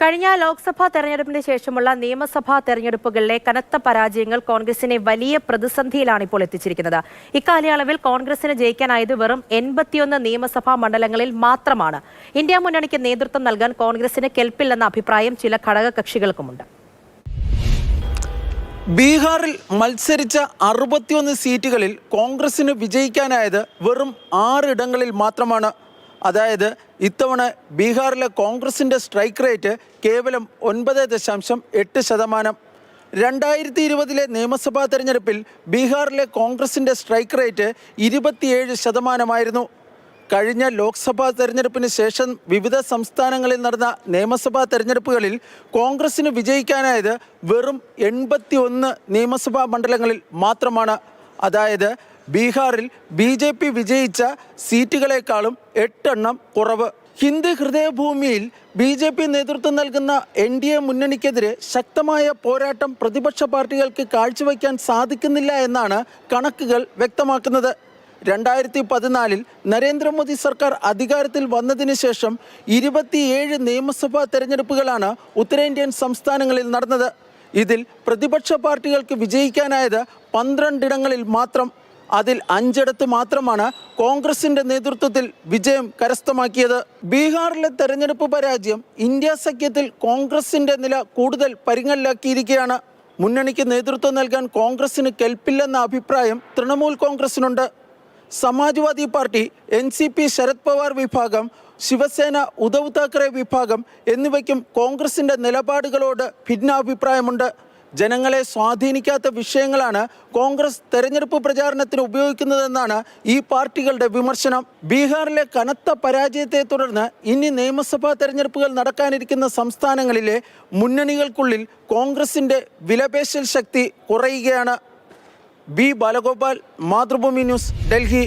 കഴിഞ്ഞ ലോക്സഭാ തെരഞ്ഞെടുപ്പിന് ശേഷമുള്ള നിയമസഭാ തെരഞ്ഞെടുപ്പുകളിലെ കനത്ത പരാജയങ്ങൾ കോൺഗ്രസിനെ വലിയ പ്രതിസന്ധിയിലാണ് ഇപ്പോൾ എത്തിച്ചിരിക്കുന്നത്. ഇക്കാലയളവിൽ കോൺഗ്രസിന് ജയിക്കാനായത് വെറും 81 നിയമസഭാ മണ്ഡലങ്ങളിൽ മാത്രമാണ്. ഇന്ത്യ മുന്നണിക്ക് നേതൃത്വം നൽകാൻ കോൺഗ്രസിന് കെൽപ്പില്ലെന്ന അഭിപ്രായം ചില ഘടകകക്ഷികൾക്കുമുണ്ട്. ബീഹാറിൽ മത്സരിച്ച 61 സീറ്റുകളിൽ കോൺഗ്രസിന് വിജയിക്കാനായത് വെറും 6 ഇടങ്ങളിൽ മാത്രമാണ്. അതായത് ഇത്തവണ ബീഹാറിലെ കോൺഗ്രസിൻ്റെ സ്ട്രൈക്ക് റേറ്റ് കേവലം 9.8%. 2020 നിയമസഭാ തെരഞ്ഞെടുപ്പിൽ ബീഹാറിലെ കോൺഗ്രസിൻ്റെ സ്ട്രൈക്ക് റേറ്റ് 27%. കഴിഞ്ഞ ലോക്സഭാ തെരഞ്ഞെടുപ്പിന് ശേഷം വിവിധ സംസ്ഥാനങ്ങളിൽ നടന്ന നിയമസഭാ തെരഞ്ഞെടുപ്പുകളിൽ കോൺഗ്രസിന് വിജയിക്കാനായത് വെറും 81 നിയമസഭാ മണ്ഡലങ്ങളിൽ മാത്രമാണ്. അതായത് ബീഹാറിൽ BJP വിജയിച്ച സീറ്റുകളെക്കാളും 8 എണ്ണം കുറവ്. ഹിന്ദു ഹൃദയഭൂമിയിൽ BJP നേതൃത്വം നൽകുന്ന NDA മുന്നണിക്കെതിരെ ശക്തമായ പോരാട്ടം പ്രതിപക്ഷ പാർട്ടികൾക്ക് കാഴ്ചവെക്കാൻ സാധിക്കുന്നില്ല എന്നാണ് കണക്കുകൾ വ്യക്തമാക്കുന്നത്. 2014 നരേന്ദ്രമോദി സർക്കാർ അധികാരത്തിൽ വന്നതിന് ശേഷം 27 നിയമസഭാ തെരഞ്ഞെടുപ്പുകളാണ് ഉത്തരേന്ത്യൻ സംസ്ഥാനങ്ങളിൽ നടന്നത്. ഇതിൽ പ്രതിപക്ഷ പാർട്ടികൾക്ക് വിജയിക്കാനായത് 12 ഇടങ്ങളിൽ മാത്രം. അതിൽ 5 ഇടത്ത് മാത്രമാണ് കോൺഗ്രസിൻ്റെ നേതൃത്വത്തിൽ വിജയം കരസ്ഥമാക്കിയത്. ബീഹാറിലെ തെരഞ്ഞെടുപ്പ് പരാജയം ഇന്ത്യ സഖ്യത്തിൽ കോൺഗ്രസിൻ്റെ നില കൂടുതൽ പരിങ്ങലിലാക്കിയിരിക്കുകയാണ്. മുന്നണിക്ക് നേതൃത്വം നൽകാൻ കോൺഗ്രസിന് കെൽപ്പില്ലെന്ന അഭിപ്രായം തൃണമൂൽ കോൺഗ്രസിനുണ്ട്. സമാജ്വാദി പാർട്ടി, NCP ശരത് പവാർ വിഭാഗം, ശിവസേന ഉദ്ധവ് താക്കറെ വിഭാഗം എന്നിവയ്ക്കും കോൺഗ്രസിൻ്റെ നിലപാടുകളോട് ഭിന്നാഭിപ്രായമുണ്ട്. ജനങ്ങളെ സ്വാധീനിക്കാത്ത വിഷയങ്ങളാണ് കോൺഗ്രസ് തെരഞ്ഞെടുപ്പ് പ്രചാരണത്തിന് ഉപയോഗിക്കുന്നതെന്നാണ് ഈ പാർട്ടികളുടെ വിമർശനം. ബീഹാറിലെ കനത്ത പരാജയത്തെ തുടർന്ന് ഇനി നിയമസഭാ തെരഞ്ഞെടുപ്പുകൾ നടക്കാനിരിക്കുന്ന സംസ്ഥാനങ്ങളിലെ മുന്നണികൾക്കുള്ളിൽ കോൺഗ്രസിൻ്റെ വിലപേശൽ ശക്തി കുറയുകയാണ്. B Balagopal, Mathrubhumi news, Delhi.